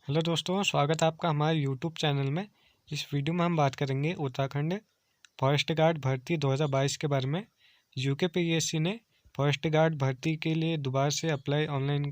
Hello दोस्तों, स्वागत है आपका हमारे यूट्यूब चैनल में। इस वीडियो में हम बात करेंगे उत्तराखंड फॉरेस्ट गार्ड भर्ती 2022 के बारे में। यूकेपीएससी ने फॉरेस्ट गार्ड भर्ती के लिए दोबारा से अप्लाई ऑनलाइन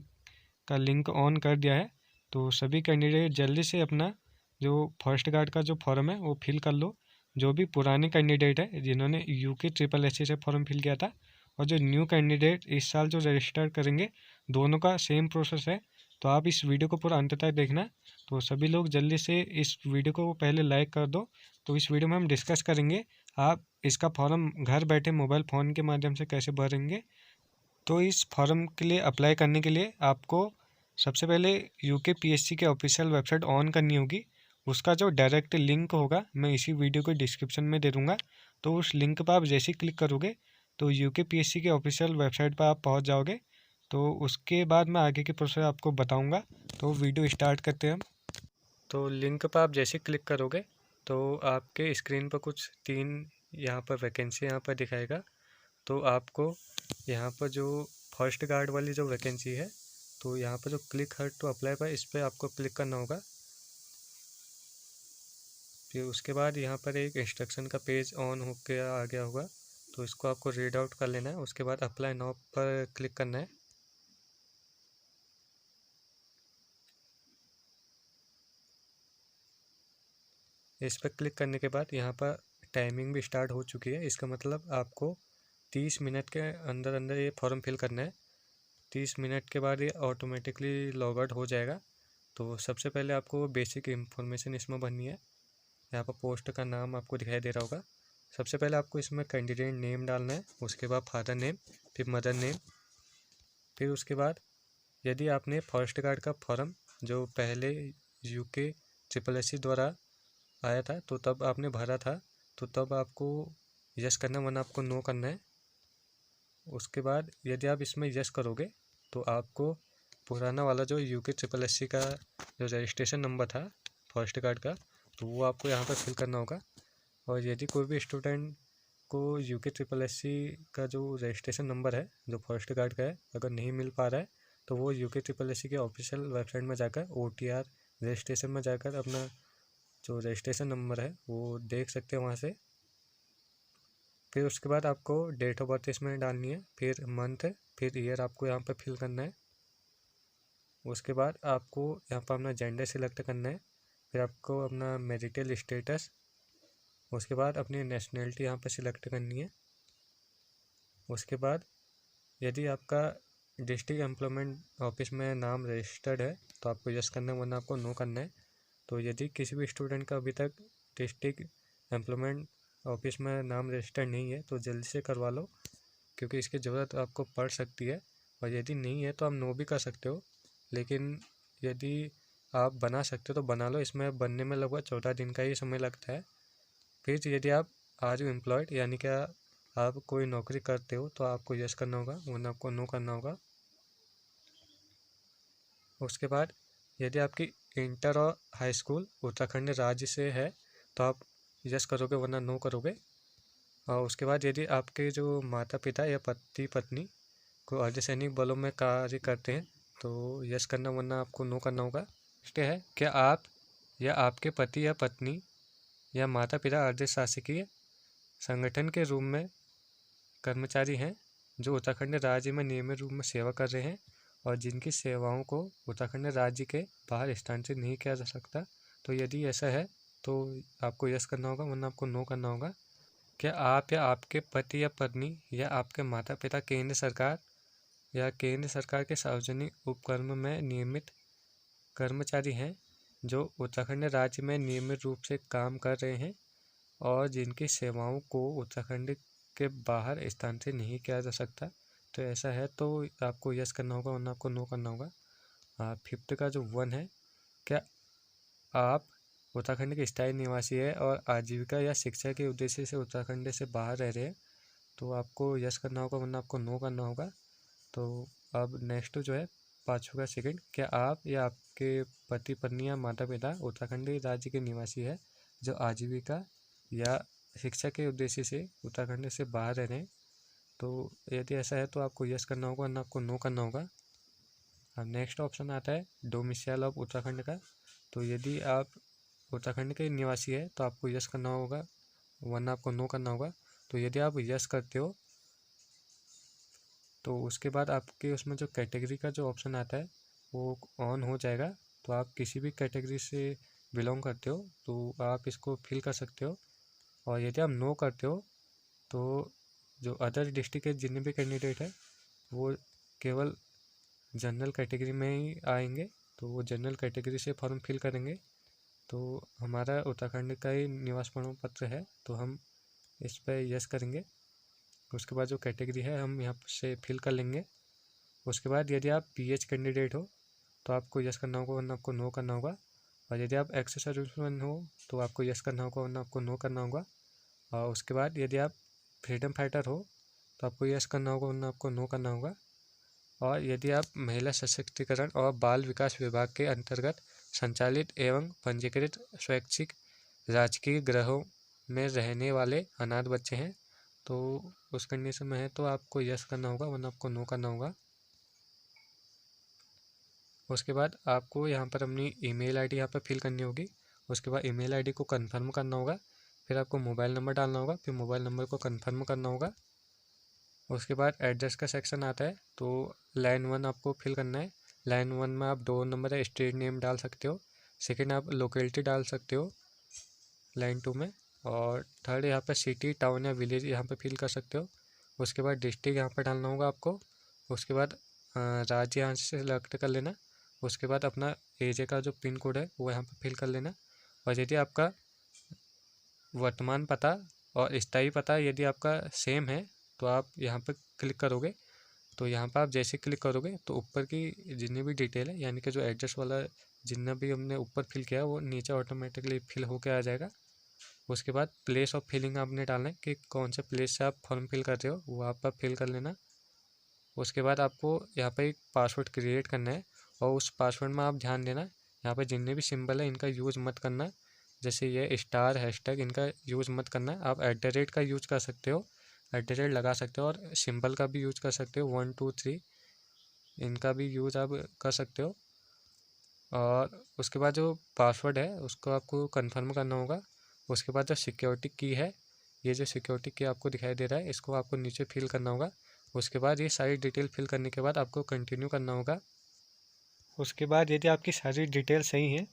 का लिंक ऑन कर दिया है। तो सभी कैंडिडेट जल्दी से अपना जो फॉरेस्ट गार्ड का जो फॉर्म है वो फिल कर लो। जो भी पुराने कैंडिडेट है जिन्होंने UKSSC से फॉर्म फिल किया था, और जो न्यू कैंडिडेट इस साल जो रजिस्टर करेंगे, दोनों का सेम प्रोसेस है। तो आप इस वीडियो को पूरा अंत तक देखना। तो सभी लोग जल्दी से इस वीडियो को पहले लाइक कर दो। तो इस वीडियो में हम डिस्कस करेंगे आप इसका फॉर्म घर बैठे मोबाइल फ़ोन के माध्यम से कैसे भरेंगे। तो इस फॉर्म के लिए अप्लाई करने के लिए आपको सबसे पहले UKPSC के ऑफिशियल वेबसाइट ऑन करनी होगी। उसका जो डायरेक्ट लिंक होगा मैं इसी वीडियो के डिस्क्रिप्शन में दे दूँगा। तो उस लिंक पर आप जैसे ही क्लिक करोगे तो UKPSC के ऑफिशियल वेबसाइट पर आप पहुंच जाओगे। तो उसके बाद मैं आगे की प्रोसेस आपको बताऊंगा। तो वीडियो स्टार्ट करते हैं हम। तो लिंक पर आप जैसे क्लिक करोगे तो आपके स्क्रीन पर कुछ 3 यहाँ पर वैकेंसी यहाँ पर दिखाएगा। तो आपको यहाँ पर जो फर्स्ट गार्ड वाली जो वैकेंसी है, तो यहाँ पर जो क्लिक हर टू अप्लाई पर इस पर आपको क्लिक करना होगा। फिर उसके बाद यहाँ पर एक इंस्ट्रक्शन का पेज ऑन होकर आ गया होगा, तो इसको आपको रीड आउट कर लेना है। उसके बाद अप्लाई नाउ पर क्लिक करना है। इस पर क्लिक करने के बाद यहाँ पर टाइमिंग भी स्टार्ट हो चुकी है। इसका मतलब आपको 30 मिनट के अंदर अंदर ये फॉर्म फिल करना है। 30 मिनट के बाद ये ऑटोमेटिकली लॉग आउट हो जाएगा। तो सबसे पहले आपको बेसिक इन्फॉर्मेशन इसमें भरनी है। यहाँ पर पोस्ट का नाम आपको दिखाई दे रहा होगा। सबसे पहले आपको इसमें कैंडिडेट नेम डालना है, उसके बाद फादर नेम, फिर मदर नेम। फिर उसके बाद यदि आपने फॉरेस्ट गार्ड का फॉर्म जो पहले UKSSC द्वारा आया था तो तब आपने भरा था, तो तब आपको यस करना, वरना आपको नो करना है। उसके बाद यदि आप इसमें यस करोगे तो आपको पुराना वाला जो UKSSC का जो रजिस्ट्रेशन नंबर था फॉरेस्ट गार्ड का, तो वो आपको यहाँ पर फिल करना होगा। और यदि कोई भी स्टूडेंट को UKSSC का जो रजिस्ट्रेशन नंबर है जो फॉरेस्ट गार्ड का है अगर नहीं मिल पा रहा है, तो वो UKSSC के ऑफिशियल वेबसाइट में जाकर OTR रजिस्ट्रेशन में जाकर अपना जो रजिस्ट्रेशन नंबर है वो देख सकते हैं वहाँ से। फिर उसके बाद आपको डेट ऑफ बर्थ इसमें डालनी है, फिर मंथ, फिर ईयर आपको यहाँ पर फिल करना है। उसके बाद आपको यहाँ पर अपना जेंडर सिलेक्ट करना है, फिर आपको अपना मैरिटल स्टेटस, उसके बाद अपनी नेशनलिटी यहाँ पर सिलेक्ट करनी है। उसके बाद यदि आपका डिस्ट्रिक्ट एम्प्लॉयमेंट ऑफिस में नाम रजिस्टर्ड है तो आपको यस करना है, वरना आपको नो करना है। तो यदि किसी भी स्टूडेंट का अभी तक डिस्ट्रिक्ट एम्प्लॉयमेंट ऑफिस में नाम रजिस्टर नहीं है तो जल्दी से करवा लो, क्योंकि इसकी ज़रूरत आपको पड़ सकती है। और यदि नहीं है तो आप नो भी कर सकते हो, लेकिन यदि आप बना सकते हो तो बना लो। इसमें बनने में लगभग 14 दिन का ही समय लगता है। फिर यदि आप आज एम्प्लॉयड यानी कि आप कोई नौकरी करते हो तो आपको यस करना होगा, वरना आपको नो करना होगा। उसके बाद यदि आपकी इंटर और हाई स्कूल उत्तराखंड राज्य से है तो आप यस करोगे, वरना नो करोगे। और उसके बाद यदि आपके जो माता पिता या पति पत्नी को अर्धसैनिक बलों में कार्य करते हैं तो यस करना, वरना आपको नो करना होगा। नेक्स्ट है, क्या आप या आपके पति या पत्नी या माता पिता अर्धशासकीय संगठन के रूप में कर्मचारी हैं जो उत्तराखंड राज्य में नियमित रूप में सेवा कर रहे हैं और जिनकी सेवाओं को उत्तराखंड राज्य के बाहर स्थानांतरित नहीं किया जा सकता। तो यदि ऐसा है तो आपको यस करना होगा, वरना आपको नो करना होगा। क्या आप या आपके पति या पत्नी या आपके माता पिता केंद्र सरकार या केंद्र सरकार के सार्वजनिक उपक्रम में नियमित कर्मचारी हैं जो उत्तराखंड राज्य में नियमित रूप से काम कर रहे हैं और जिनकी सेवाओं को उत्तराखंड के बाहर स्थानांतरित नहीं किया जा सकता? तो ऐसा है तो आपको यस करना होगा, वरना आपको नो करना होगा। फिफ्थ का जो 1 है, क्या आप उत्तराखंड के स्थायी निवासी है और आजीविका या शिक्षा के उद्देश्य से उत्तराखंड से बाहर रह रहे हैं? तो आपको यस करना होगा, वरना आपको नो करना होगा। तो अब नेक्स्ट जो है 5वां का सेकंड, क्या आप या आपके पति पत्नी या माता पिता उत्तराखंड राज्य के निवासी है जो आजीविका या शिक्षा के उद्देश्य से उत्तराखंड से बाहर रह रहे हैं? तो यदि ऐसा है तो आपको यस करना होगा, वरना आपको नो करना होगा। अब नेक्स्ट ऑप्शन आता है डोमिसाइल ऑफ उत्तराखंड का। तो यदि आप उत्तराखंड के निवासी है तो आपको यस करना होगा, वरना आपको नो करना होगा। तो यदि आप यस करते हो तो उसके बाद आपके उसमें जो कैटेगरी का जो ऑप्शन आता है वो ऑन हो जाएगा। तो आप किसी भी कैटेगरी से बिलोंग करते हो तो आप इसको फिल कर सकते हो। और यदि आप नो करते हो तो जो अदर डिस्ट्रिक्ट के जितने भी कैंडिडेट है वो केवल जनरल कैटेगरी में ही आएंगे, तो वो जनरल कैटेगरी से फॉर्म फिल करेंगे। तो हमारा उत्तराखंड का ही निवास प्रमाण पत्र है तो हम इस पर यस करेंगे। उसके बाद जो कैटेगरी है हम यहाँ से फिल कर लेंगे। उसके बाद यदि आप पीएच कैंडिडेट हो तो आपको यस करना होगा, वरना आपको नो करना होगा। और यदि आप एक्स सर्विसमैन हो तो आपको यस करना होगा, वरना आपको नो करना होगा। और उसके बाद यदि आप फ्रीडम फाइटर हो तो आपको यस करना होगा, वरना आपको नो करना होगा। और यदि आप महिला सशक्तिकरण और बाल विकास विभाग के अंतर्गत संचालित एवं पंजीकृत स्वैच्छिक राजकीय गृहों में रहने वाले अनाथ बच्चे हैं तो उस कंडीशन में है तो आपको यस करना होगा, वरना आपको नो करना होगा। उसके बाद आपको यहाँ पर अपनी ईमेल आईडी यहाँ पर फिल करनी होगी। उसके बाद ईमेल आईडी को कंफर्म करना होगा, फिर आपको मोबाइल नंबर डालना होगा, फिर मोबाइल नंबर को कंफर्म करना होगा। उसके बाद एड्रेस का सेक्शन आता है तो लाइन 1 आपको फिल करना है। लाइन 1 में आप 2 नंबर है स्ट्रीट नेम डाल सकते हो, सेकंड आप लोकेलिटी डाल सकते हो लाइन 2 में, और थर्ड यहाँ पर सिटी टाउन या विलेज यहाँ पर फिल कर सकते हो। उसके बाद डिस्ट्रिक्ट यहाँ पर डालना होगा आपको। उसके बाद राज्य यहाँ से सेलेक्ट कर लेना। उसके बाद अपना एरिया का जो पिन कोड है वो यहाँ पर फिल कर लेना। और यदि आपका वर्तमान पता और स्थायी पता यदि आपका सेम है तो आप यहाँ पर क्लिक करोगे। तो यहाँ पर आप जैसे क्लिक करोगे तो ऊपर की जितनी भी डिटेल है यानी कि जो एड्रेस वाला जितना भी हमने ऊपर फिल किया है वो नीचे ऑटोमेटिकली फिल होके आ जाएगा। उसके बाद प्लेस ऑफ फिलिंग आपने डालना है कि कौन से प्लेस से आप फॉर्म फिल कर रहे हो वो आप फिल कर लेना। उसके बाद आपको यहाँ पर एक पासवर्ड क्रिएट करना है और उस पासवर्ड में आप ध्यान देना यहाँ पर जितने भी सिंबल है इनका यूज़ मत करना। जैसे ये स्टार हैशटैग इनका यूज़ मत करना है। आप @ का यूज़ कर सकते हो, @ लगा सकते हो, और सिंबल का भी यूज़ कर सकते हो 1 2 3 इनका भी यूज़ आप कर सकते हो। और उसके बाद जो पासवर्ड है उसको आपको कंफर्म करना होगा। उसके बाद जो सिक्योरिटी की है, ये जो सिक्योरिटी की आपको दिखाई दे रहा है इसको आपको नीचे फिल करना होगा। उसके बाद ये सारी डिटेल फिल करने के बाद आपको कंटिन्यू करना होगा। उसके बाद यदि आपकी सारी डिटेल सही है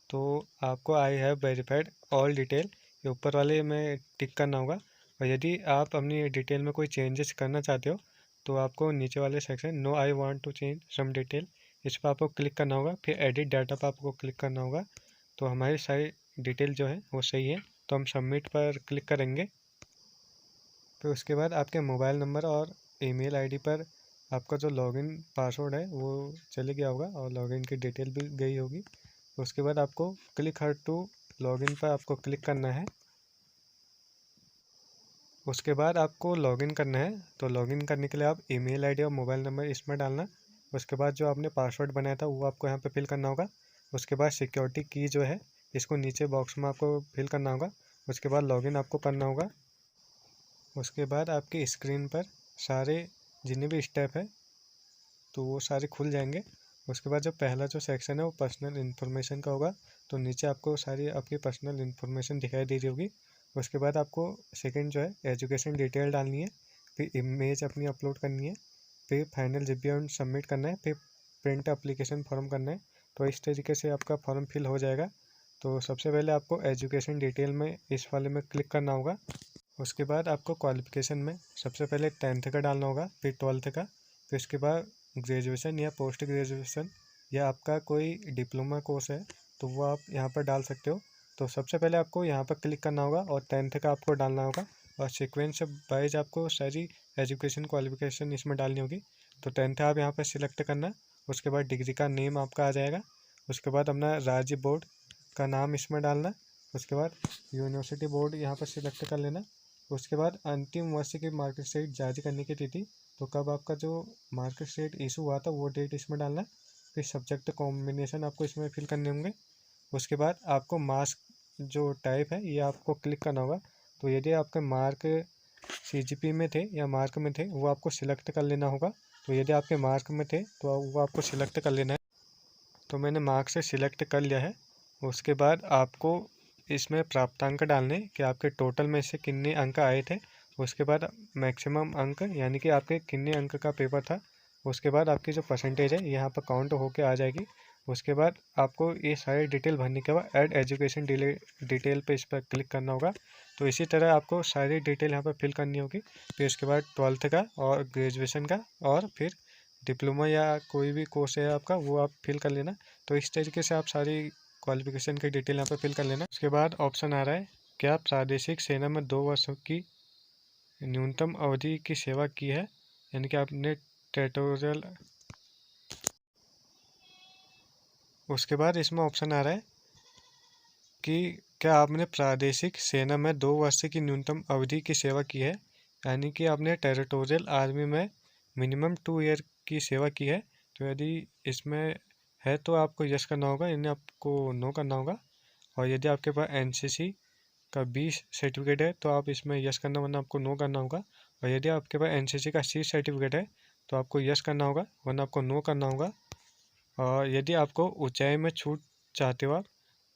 तो आपको I have verified all detail ये ऊपर वाले में टिक करना होगा। और यदि आप अपनी डिटेल में कोई चेंजेस करना चाहते हो तो आपको नीचे वाले section no I want to change some detail इस पर आपको क्लिक करना होगा। फिर एडिट डाटा पर आपको क्लिक करना होगा। तो हमारी सारी डिटेल जो है वो सही है तो हम सबमिट पर क्लिक करेंगे। फिर उसके बाद आपके मोबाइल नंबर और ईमेल आईडी पर आपका जो लॉगिन पासवर्ड है वो चले गया होगा और लॉगिन की डिटेल भी गई होगी। उसके बाद आपको क्लिक हर टू लॉगिन पर आपको क्लिक करना है। उसके बाद आपको लॉगिन करना है तो लॉगिन करने के लिए आप ईमेल आईडी और मोबाइल नंबर इसमें डालना। उसके बाद जो आपने पासवर्ड बनाया था वो आपको यहाँ पे फिल करना होगा। उसके बाद सिक्योरिटी की जो है इसको नीचे बॉक्स में आपको फिल करना होगा। उसके बाद लॉगिन आपको करना होगा। उसके बाद आपकी स्क्रीन पर सारे जितने भी स्टेप है तो वो सारे खुल जाएंगे। उसके बाद जो पहला जो सेक्शन है वो पर्सनल इन्फॉर्मेशन का होगा तो नीचे आपको सारी आपकी पर्सनल इन्फॉर्मेशन दिखाई दे रही होगी। उसके बाद आपको सेकंड जो है एजुकेशन डिटेल डालनी है, फिर इमेज अपनी अपलोड करनी है, फिर फाइनल रिव्यू सबमिट करना है, फिर प्रिंट एप्लीकेशन फॉर्म करना है। तो इस तरीके से आपका फॉर्म फिल हो जाएगा। तो सबसे पहले आपको एजुकेशन डिटेल में इस वाले में क्लिक करना होगा। उसके बाद आपको क्वालिफिकेशन में सबसे पहले 10th का डालना होगा, फिर 12th का, फिर उसके बाद ग्रेजुएशन या पोस्ट ग्रेजुएशन या आपका कोई डिप्लोमा कोर्स है तो वो आप यहाँ पर डाल सकते हो। तो सबसे पहले आपको यहाँ पर क्लिक करना होगा और 10th का आपको डालना होगा और सीक्वेंस वाइज आपको सारी एजुकेशन क्वालिफिकेशन इसमें डालनी होगी। तो 10th आप यहाँ पर सिलेक्ट करना। उसके बाद डिग्री का नेम आपका आ जाएगा। उसके बाद अपना राज्य बोर्ड का नाम इसमें डालना। उसके बाद यूनिवर्सिटी बोर्ड यहाँ पर सिलेक्ट कर लेना। उसके बाद अंतिम वर्ष की मार्कशीट जारी करने की तिथि, तो कब आपका जो मार्कशीट इशू हुआ था वो डेट इसमें डालना। फिर सब्जेक्ट कॉम्बिनेशन आपको इसमें फिल करने होंगे। उसके बाद आपको मार्क्स जो टाइप है ये आपको क्लिक करना होगा। तो यदि आपके मार्क CGP में थे या मार्क में थे वो आपको सिलेक्ट कर लेना होगा। तो यदि आपके मार्क में थे तो वो आपको सिलेक्ट कर लेना है। तो मैंने मार्क से सिलेक्ट कर लिया है। उसके बाद आपको इसमें प्राप्तांक डालने कि आपके टोटल में से कितने अंक आए थे। उसके बाद मैक्सिमम अंक यानी कि आपके कितने अंक का पेपर था। उसके बाद आपकी जो परसेंटेज है यहाँ पर काउंट होके आ जाएगी। उसके बाद आपको ये सारी डिटेल भरने के बाद ऐड एजुकेशन डिटेल पे इस पर क्लिक करना होगा। तो इसी तरह आपको सारी डिटेल यहाँ पर फिल करनी होगी। फिर उसके बाद 12th का और ग्रेजुएशन का और फिर डिप्लोमा या कोई भी कोर्स है आपका वो आप फिल कर लेना। तो इस तरीके से आप सारी क्वालिफिकेशन की डिटेल यहाँ पर फिल कर लेना। उसके बाद ऑप्शन आ रहा है क्या प्रादेशिक सेना में 2 वर्षों की न्यूनतम अवधि की सेवा की है, यानी कि आपने टेरिटोरियल। उसके बाद इसमें ऑप्शन आ रहा है कि क्या आपने प्रादेशिक सेना में 2 वर्ष की न्यूनतम अवधि की सेवा की है, यानी कि आपने टेरिटोरियल आर्मी में मिनिमम 2 ईयर की सेवा की है। तो यदि इसमें है तो आपको यस करना होगा, यानी आपको नो करना होगा। और यदि आपके पास एनसीसी का 20 सर्टिफिकेट है तो आप इसमें यस करना, वरना आपको नो करना होगा। और यदि आपके पास एनसीसी का सी सर्टिफिकेट है तो आपको यस करना होगा, वरना आपको नो करना होगा। और यदि आपको ऊंचाई में छूट चाहते हो आप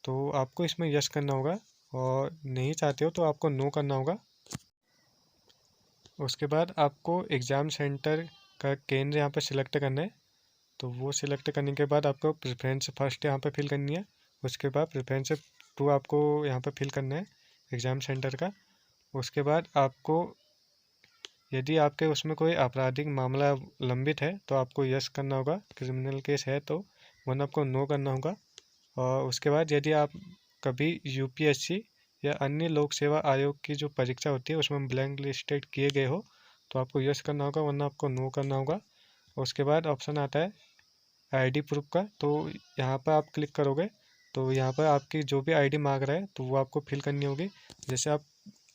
तो आपको इसमें यस करना होगा, और नहीं चाहते हो तो आपको नो करना होगा। उसके बाद आपको एग्ज़ाम सेंटर का केंद्र यहाँ पर सिलेक्ट करना है। तो वो सिलेक्ट करने के बाद आपको प्रेफरेंस फर्स्ट यहाँ पे फिल करनी है। उसके बाद प्रेफरेंस 2 आपको यहाँ पे फिल करना है एग्ज़ाम सेंटर का। उसके बाद आपको यदि आपके उसमें कोई आपराधिक मामला लंबित है तो आपको यस करना होगा, क्रिमिनल केस है तो, वरना आपको नो करना होगा। और उसके बाद यदि आप कभी यूपीएससी या अन्य लोक सेवा आयोग की जो परीक्षा होती है उसमें ब्लैंक लिस्टेड किए गए हो तो आपको यस करना होगा, वरना आपको नो करना होगा। उसके बाद ऑप्शन आता है आईडी प्रूफ का। तो यहाँ पर आप क्लिक करोगे तो यहाँ पर आपकी जो भी आईडी मांग रहा है तो वो आपको फिल करनी होगी। जैसे आप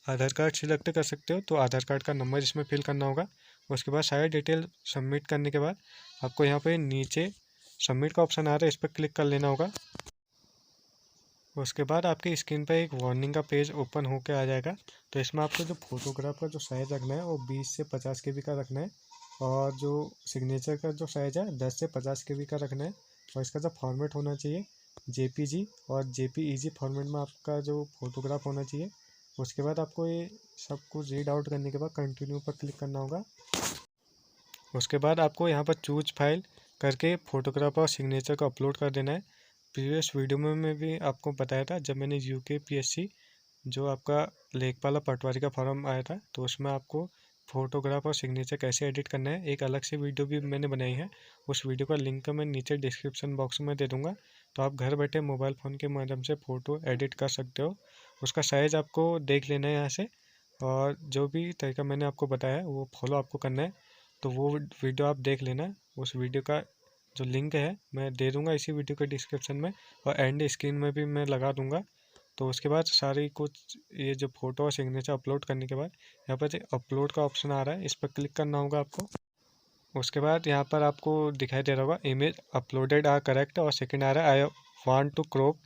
आधार कार्ड सिलेक्ट कर सकते हो तो आधार कार्ड का नंबर इसमें फिल करना होगा। उसके बाद सारी डिटेल सबमिट करने के बाद आपको यहाँ पे नीचे सबमिट का ऑप्शन आ रहा है, इस पर क्लिक कर लेना होगा। उसके बाद आपकी स्क्रीन पर एक वार्निंग का पेज ओपन होकर आ जाएगा। तो इसमें आपको जो फोटोग्राफ का जो साइज़ रखना है वो 20 से 50 KB का रखना है, और जो सिग्नेचर का जो साइज़ है 10 से 50 KB का रखना है। और इसका जो फॉर्मेट होना चाहिए JPG और JPEG फॉर्मेट में आपका जो फोटोग्राफ होना चाहिए। उसके बाद आपको ये सब कुछ रीड आउट करने के बाद कंटिन्यू पर क्लिक करना होगा। उसके बाद आपको यहाँ पर चूज फाइल करके फ़ोटोग्राफ और सिग्नेचर को अपलोड कर देना है। प्रीवियस वीडियो में मैं भी आपको बताया था, जब मैंने UKPSC जो आपका लेखपाल पटवारी का फॉर्म आया था तो उसमें आपको फ़ोटोग्राफ और सिग्नेचर कैसे एडिट करना है एक अलग से वीडियो भी मैंने बनाई है। उस वीडियो का लिंक मैं नीचे डिस्क्रिप्शन बॉक्स में दे दूँगा। तो आप घर बैठे मोबाइल फ़ोन के माध्यम से फ़ोटो एडिट कर सकते हो। उसका साइज़ आपको देख लेना है यहाँ से, और जो भी तरीका मैंने आपको बताया है वो फॉलो आपको करना है। तो वो वीडियो आप देख लेना। उस वीडियो का जो लिंक है मैं दे दूँगा इसी वीडियो के डिस्क्रिप्शन में, और एंड स्क्रीन में भी मैं लगा दूँगा। तो उसके बाद सारी कुछ ये जो फ़ोटो और सिग्नेचर अपलोड करने के बाद यहाँ पर अपलोड का ऑप्शन आ रहा है, इस पर क्लिक करना होगा आपको। उसके बाद यहाँ पर आपको दिखाई दे रहा होगा इमेज अपलोडेड आर करेक्ट, और सेकंड आ रहा है I want to crop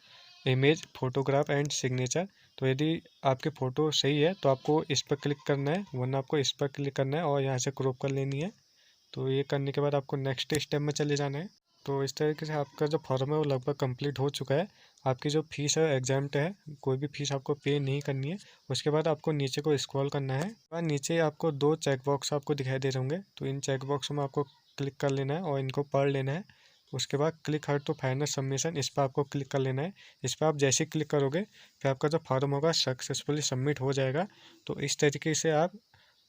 image photograph and signature. तो यदि आपकी फ़ोटो सही है तो आपको इस पर क्लिक करना है, वरना आपको इस पर क्लिक करना है और यहाँ से क्रॉप कर लेनी है। तो ये करने के बाद आपको नेक्स्ट स्टेप में चले जाना है। तो इस तरीके से आपका जो फॉर्म है वो लगभग कंप्लीट हो चुका है। आपकी जो फीस है एग्जाम्प्ट है, कोई भी फीस आपको पे नहीं करनी है। उसके बाद आपको नीचे को स्क्रॉल करना है, और नीचे आपको 2 चेक बॉक्स आपको दिखाई दे रहे होंगे। तो इन चेक बॉक्स में आपको क्लिक कर लेना है और इनको पढ़ लेना है। उसके बाद click here to final submission, इस पर आपको क्लिक कर लेना है। इस पर आप जैसे ही क्लिक करोगे फिर आपका जो फॉर्म होगा सक्सेसफुली सबमिट हो जाएगा। तो इस तरीके से आप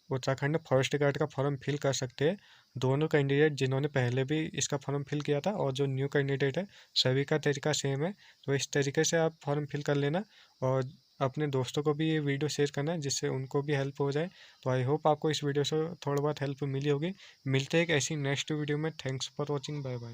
उत्तराखंड फॉरेस्ट गार्ड का फॉर्म फिल कर सकते हैं। दोनों कैंडिडेट जिन्होंने पहले भी इसका फॉर्म फिल किया था और जो न्यू कैंडिडेट है सभी का तरीका सेम है। तो इस तरीके से आप फॉर्म फिल कर लेना, और अपने दोस्तों को भी ये वीडियो शेयर करना है जिससे उनको भी हेल्प हो जाए। तो आई होप आपको इस वीडियो से थोड़ा बहुत हेल्प मिली होगी। मिलते हैं एक ऐसी नेक्स्ट वीडियो में। Thanks for watching, bye bye.